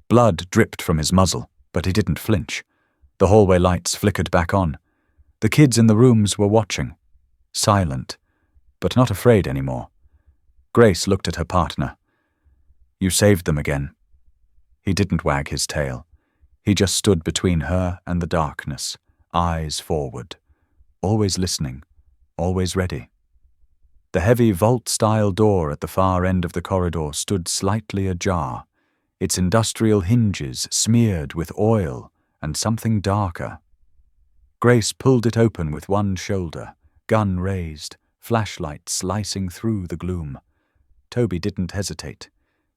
Blood dripped from his muzzle, but he didn't flinch. The hallway lights flickered back on. The kids in the rooms were watching, silent, but not afraid anymore. Grace looked at her partner. "You saved them again." He didn't wag his tail. He just stood between her and the darkness, eyes forward, always listening, always ready. The heavy vault-style door at the far end of the corridor stood slightly ajar, its industrial hinges smeared with oil and something darker. Grace pulled it open with one shoulder, gun raised, flashlight slicing through the gloom. Toby didn't hesitate.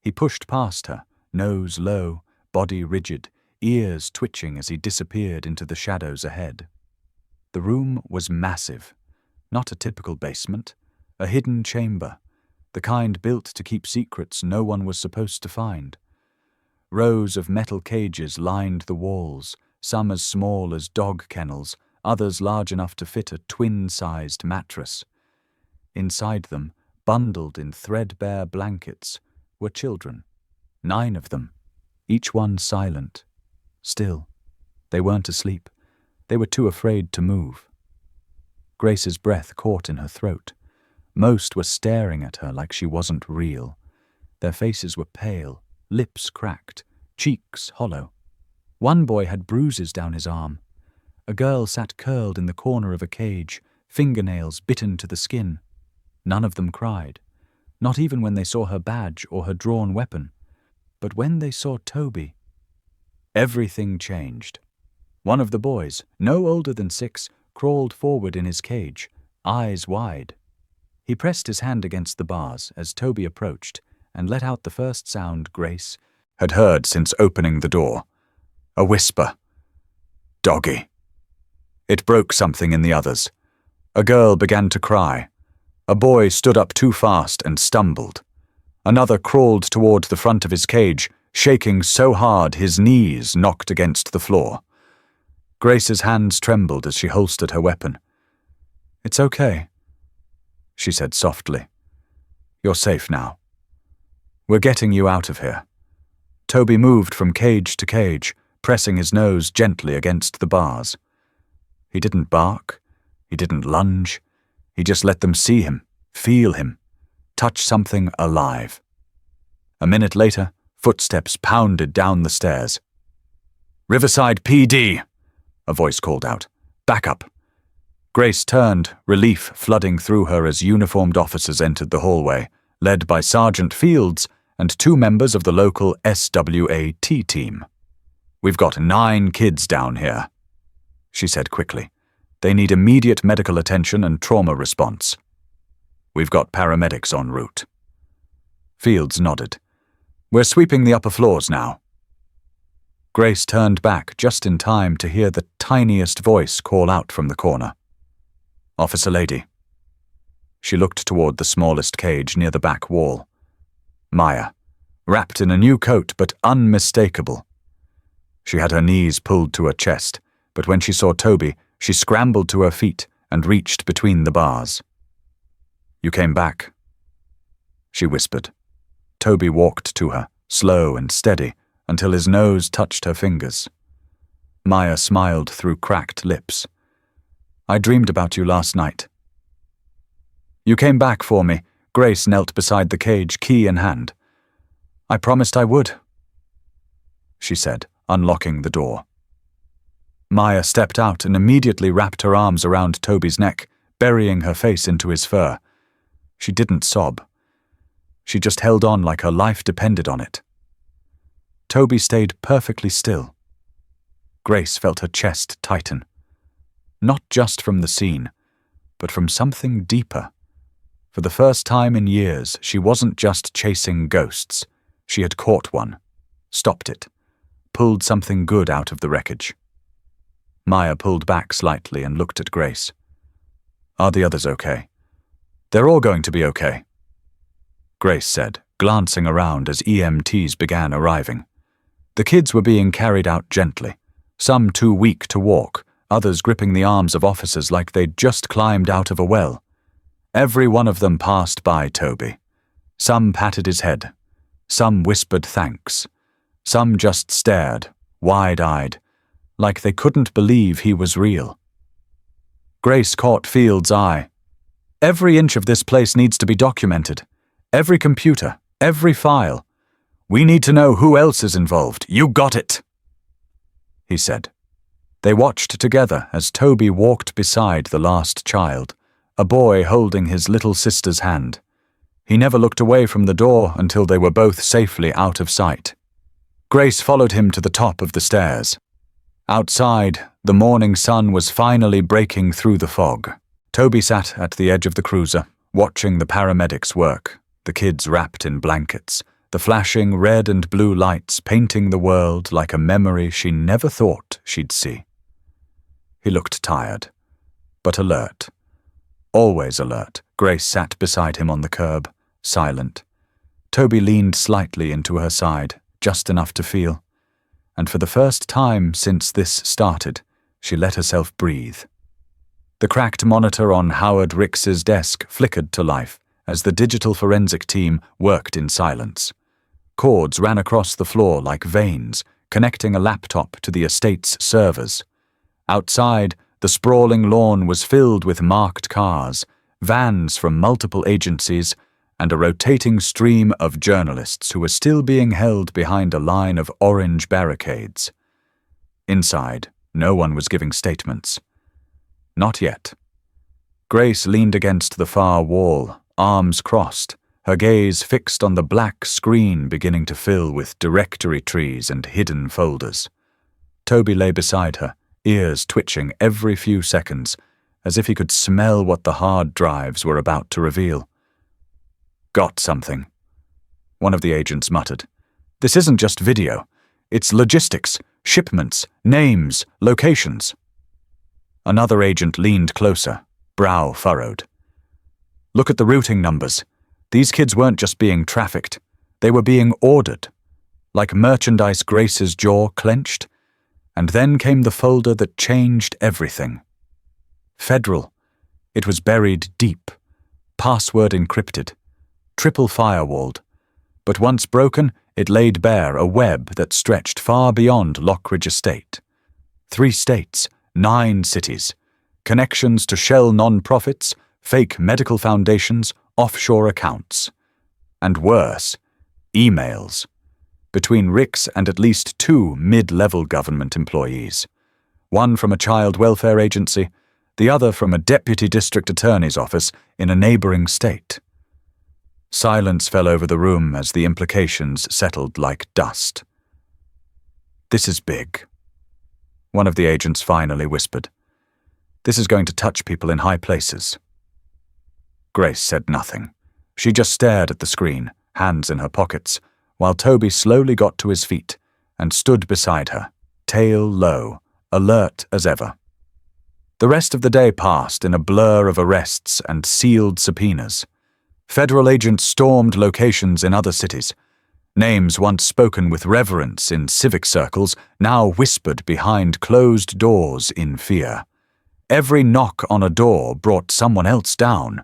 He pushed past her, nose low, body rigid, ears twitching as he disappeared into the shadows ahead. The room was massive, not a typical basement, a hidden chamber, the kind built to keep secrets no one was supposed to find. Rows of metal cages lined the walls, some as small as dog kennels, others large enough to fit a twin-sized mattress. Inside them, bundled in threadbare blankets, were children, 9 of them, each one silent, still. They weren't asleep. They were too afraid to move. Grace's breath caught in her throat. Most were staring at her like she wasn't real. Their faces were pale, lips cracked, cheeks hollow. One boy had bruises down his arm. A girl sat curled in the corner of a cage, fingernails bitten to the skin. None of them cried, not even when they saw her badge or her drawn weapon. But when they saw Toby, everything changed. One of the boys, no older than 6, crawled forward in his cage, eyes wide. He pressed his hand against the bars as Toby approached and let out the first sound Grace had heard since opening the door. A whisper. "Doggy." It broke something in the others. A girl began to cry. A boy stood up too fast and stumbled. Another crawled toward the front of his cage, shaking so hard his knees knocked against the floor. Grace's hands trembled as she holstered her weapon. "It's okay," she said softly. "You're safe now. We're getting you out of here." Toby moved from cage to cage, pressing his nose gently against the bars. He didn't bark. He didn't lunge. He just let them see him, feel him, touch something alive. A minute later, footsteps pounded down the stairs. "Riverside PD!" a voice called out. "Back up!" Grace turned, relief flooding through her as uniformed officers entered the hallway, led by Sergeant Fields and 2 members of the local SWAT team. "We've got 9 kids down here," she said quickly. "They need immediate medical attention and trauma response. We've got paramedics en route." Fields nodded. "We're sweeping the upper floors now." Grace turned back just in time to hear the tiniest voice call out from the corner. "Officer Lady." She looked toward the smallest cage near the back wall. Maya, wrapped in a new coat but unmistakable. She had her knees pulled to her chest, but when she saw Toby, she scrambled to her feet and reached between the bars. "You came back," she whispered. Toby walked to her, slow and steady, until his nose touched her fingers. Maya smiled through cracked lips. "I dreamed about you last night." "You came back for me." Grace knelt beside the cage, key in hand. "I promised I would," she said, unlocking the door. Maya stepped out and immediately wrapped her arms around Toby's neck, burying her face into his fur. She didn't sob. She just held on like her life depended on it. Toby stayed perfectly still. Grace felt her chest tighten. Not just from the scene, but from something deeper. For the first time in years, she wasn't just chasing ghosts. She had caught one, stopped it, pulled something good out of the wreckage. Maya pulled back slightly and looked at Grace. "Are the others okay?" "They're all going to be okay," Grace said, glancing around as EMTs began arriving. The kids were being carried out gently, some too weak to walk, others gripping the arms of officers like they'd just climbed out of a well. Every one of them passed by Toby. Some patted his head. Some whispered thanks. Some just stared, wide-eyed, like they couldn't believe he was real. Grace caught Field's eye. "Every inch of this place needs to be documented. Every computer, every file. We need to know who else is involved. You got it," he said. They watched together as Toby walked beside the last child, a boy holding his little sister's hand. He never looked away from the door until they were both safely out of sight. Grace followed him to the top of the stairs. Outside, the morning sun was finally breaking through the fog. Toby sat at the edge of the cruiser, watching the paramedics work, the kids wrapped in blankets, the flashing red and blue lights painting the world like a memory she never thought she'd see. He looked tired, but alert. Always alert. Grace sat beside him on the curb, silent. Toby leaned slightly into her side, just enough to feel. And for the first time since this started, she let herself breathe. The cracked monitor on Howard Ricks's desk flickered to life as the digital forensic team worked in silence. Cords ran across the floor like veins, connecting a laptop to the estate's servers. Outside, the sprawling lawn was filled with marked cars, vans from multiple agencies, and a rotating stream of journalists who were still being held behind a line of orange barricades. Inside, no one was giving statements. Not yet. Grace leaned against the far wall, arms crossed, her gaze fixed on the black screen beginning to fill with directory trees and hidden folders. Toby lay beside her, ears twitching every few seconds, as if he could smell what the hard drives were about to reveal. "Got something," one of the agents muttered. "This isn't just video. It's logistics, shipments, names, locations." Another agent leaned closer, brow furrowed. "Look at the routing numbers. These kids weren't just being trafficked. They were being ordered." Like merchandise, Grace's jaw clenched. And then came the folder that changed everything. Federal. It was buried deep. Password encrypted. Triple firewalled. But once broken, it laid bare a web that stretched far beyond Lockridge Estate. 3 states, 9 cities. Connections to shell non-profits, fake medical foundations, offshore accounts. And worse, emails. Between Ricks and at least 2 mid-level government employees. One from a child welfare agency, the other from a deputy district attorney's office in a neighboring state. Silence fell over the room as the implications settled like dust. "This is big," one of the agents finally whispered. "This is going to touch people in high places." Grace said nothing. She just stared at the screen, hands in her pockets, while Toby slowly got to his feet, and stood beside her, tail low, alert as ever. The rest of the day passed in a blur of arrests and sealed subpoenas. Federal agents stormed locations in other cities. Names once spoken with reverence in civic circles now whispered behind closed doors in fear. Every knock on a door brought someone else down.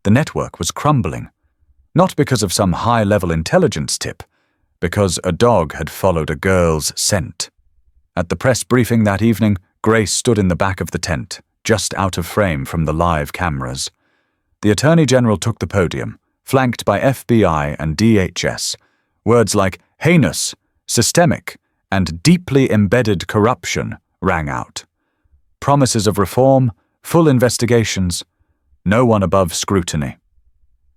The network was crumbling, not because of some high-level intelligence tip, because a dog had followed a girl's scent. At the press briefing that evening, Grace stood in the back of the tent, just out of frame from the live cameras. The Attorney General took the podium, flanked by FBI and DHS. Words like heinous, systemic, and deeply embedded corruption rang out. Promises of reform, full investigations, no one above scrutiny.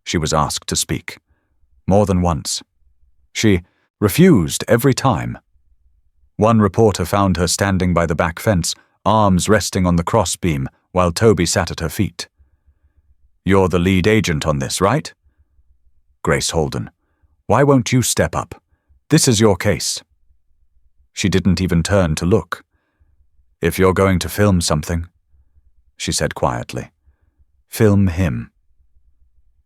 She was asked to speak. More than once. She refused every time. One reporter found her standing by the back fence, arms resting on the crossbeam, while Toby sat at her feet. "You're the lead agent on this, right?" "Grace Holden, why won't you step up? This is your case." She didn't even turn to look. "If you're going to film something," she said quietly, "film him."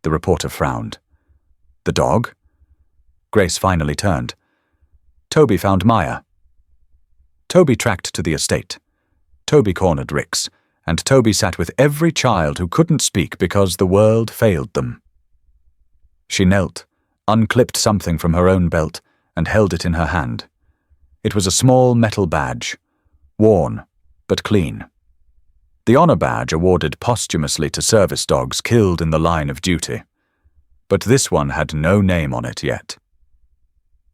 The reporter frowned. "The dog?" Grace finally turned. Toby found Maya. Toby tracked to the estate. Toby cornered Rix, and Toby sat with every child who couldn't speak because the world failed them. She knelt, unclipped something from her own belt, and held it in her hand. It was a small metal badge, worn, but clean. The honor badge awarded posthumously to service dogs killed in the line of duty. But this one had no name on it yet.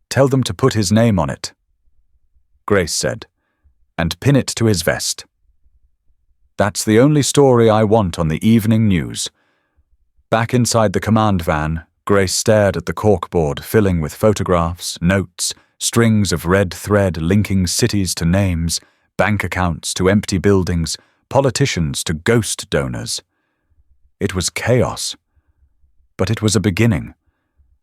"Tell them to put his name on it," Grace said, "and pin it to his vest. That's the only story I want on the evening news." Back inside the command van, Grace stared at the corkboard filling with photographs, notes, strings of red thread linking cities to names, bank accounts to empty buildings, politicians to ghost donors. It was chaos. But it was a beginning,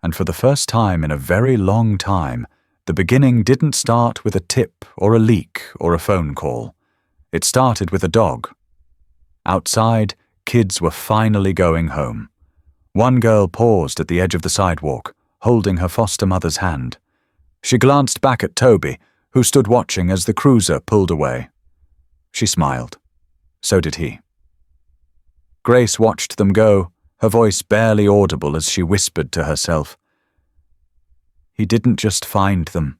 and for the first time in a very long time, the beginning didn't start with a tip or a leak or a phone call. It started with a dog. Outside, kids were finally going home. One girl paused at the edge of the sidewalk, holding her foster mother's hand. She glanced back at Toby, who stood watching as the cruiser pulled away. She smiled. So did he. Grace watched them go, her voice barely audible as she whispered to herself. He didn't just find them.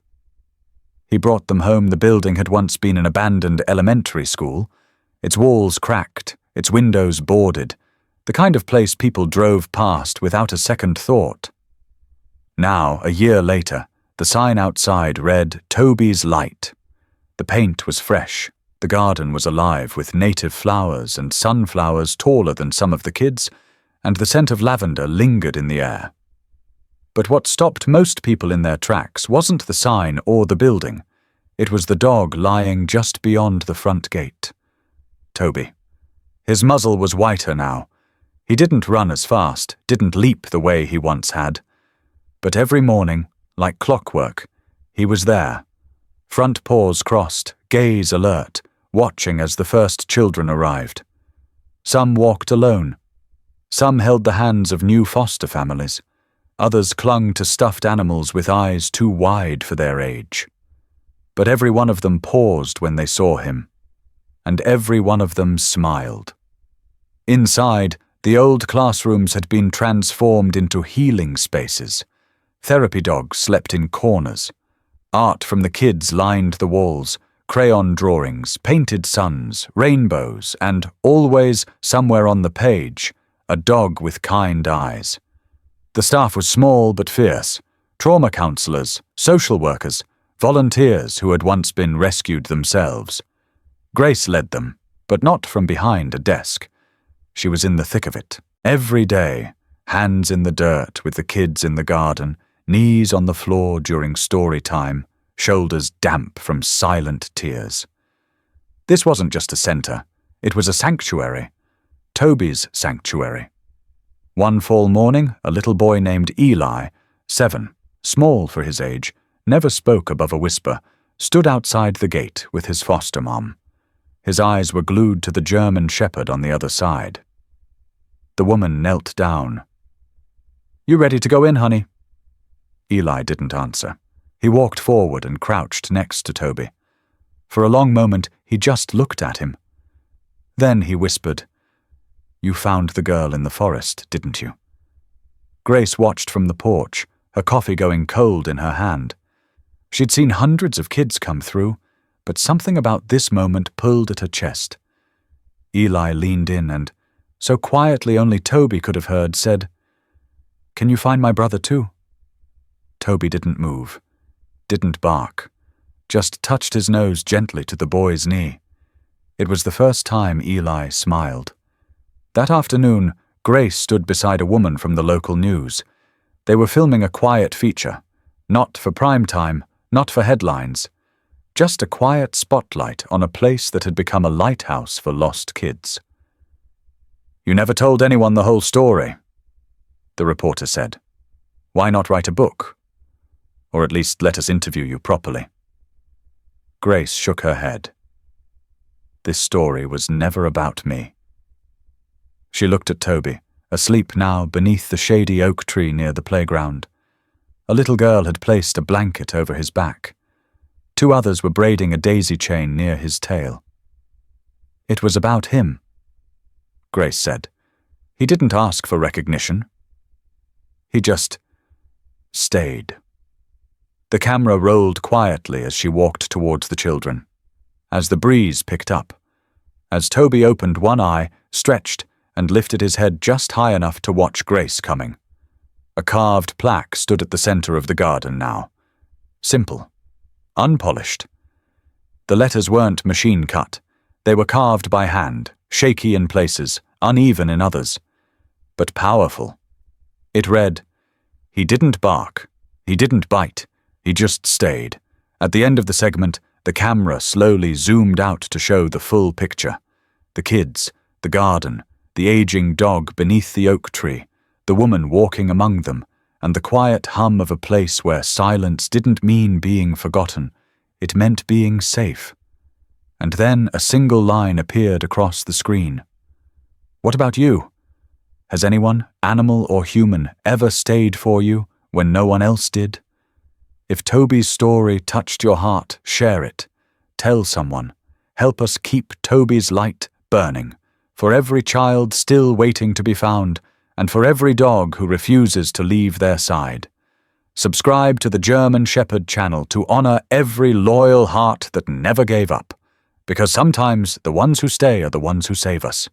He brought them home. The building had once been an abandoned elementary school, its walls cracked, its windows boarded, the kind of place people drove past without a second thought. Now, a year later, the sign outside read, "Toby's Light." The paint was fresh. The garden was alive with native flowers and sunflowers taller than some of the kids, and the scent of lavender lingered in the air. But what stopped most people in their tracks wasn't the sign or the building. It was the dog lying just beyond the front gate. Toby. His muzzle was whiter now. He didn't run as fast, didn't leap the way he once had. But every morning, like clockwork, he was there. Front paws crossed, gaze alert, watching as the first children arrived. Some walked alone. Some held the hands of new foster families. Others clung to stuffed animals with eyes too wide for their age. But every one of them paused when they saw him. And every one of them smiled. Inside, the old classrooms had been transformed into healing spaces. Therapy dogs slept in corners. Art from the kids lined the walls, crayon drawings, painted suns, rainbows, and always, somewhere on the page, a dog with kind eyes. The staff was small but fierce. Trauma counselors, social workers, volunteers who had once been rescued themselves. Grace led them, but not from behind a desk. She was in the thick of it. Every day, hands in the dirt with the kids in the garden, knees on the floor during story time, shoulders damp from silent tears. This wasn't just a center. It was a sanctuary. Toby's sanctuary. One fall morning, a little boy named Eli, 7, small for his age, never spoke above a whisper, stood outside the gate with his foster mom. His eyes were glued to the German shepherd on the other side. The woman knelt down. "You ready to go in, honey?" Eli didn't answer. He walked forward and crouched next to Toby. For a long moment, he just looked at him. Then he whispered, "You found the girl in the forest, didn't you?" Grace watched from the porch, her coffee going cold in her hand. She'd seen hundreds of kids come through, but something about this moment pulled at her chest. Eli leaned in and, so quietly only Toby could have heard, said, "Can you find my brother too?" Toby didn't move, didn't bark, just touched his nose gently to the boy's knee. It was the first time Eli smiled. That afternoon, Grace stood beside a woman from the local news. They were filming a quiet feature, not for prime time, not for headlines, just a quiet spotlight on a place that had become a lighthouse for lost kids. "You never told anyone the whole story," the reporter said. "Why not write a book? Or at least let us interview you properly." Grace shook her head. "This story was never about me." She looked at Toby, asleep now beneath the shady oak tree near the playground. A little girl had placed a blanket over his back. 2 others were braiding a daisy chain near his tail. "It was about him," Grace said. "He didn't ask for recognition. He just stayed." The camera rolled quietly as she walked towards the children. As the breeze picked up, as Toby opened one eye, stretched, and lifted his head just high enough to watch Grace coming. A carved plaque stood at the center of the garden now. Simple. Unpolished. The letters weren't machine-cut. They were carved by hand, shaky in places, uneven in others. But powerful. It read, "He didn't bark. He didn't bite. He just stayed." At the end of the segment, the camera slowly zoomed out to show the full picture. The kids, the garden, the aging dog beneath the oak tree, the woman walking among them, and the quiet hum of a place where silence didn't mean being forgotten, it meant being safe. And then a single line appeared across the screen. "What about you? Has anyone, animal or human, ever stayed for you when no one else did? If Toby's story touched your heart, share it. Tell someone. Help us keep Toby's light burning, for every child still waiting to be found, and for every dog who refuses to leave their side. Subscribe to the German Shepherd channel to honor every loyal heart that never gave up, because sometimes the ones who stay are the ones who save us.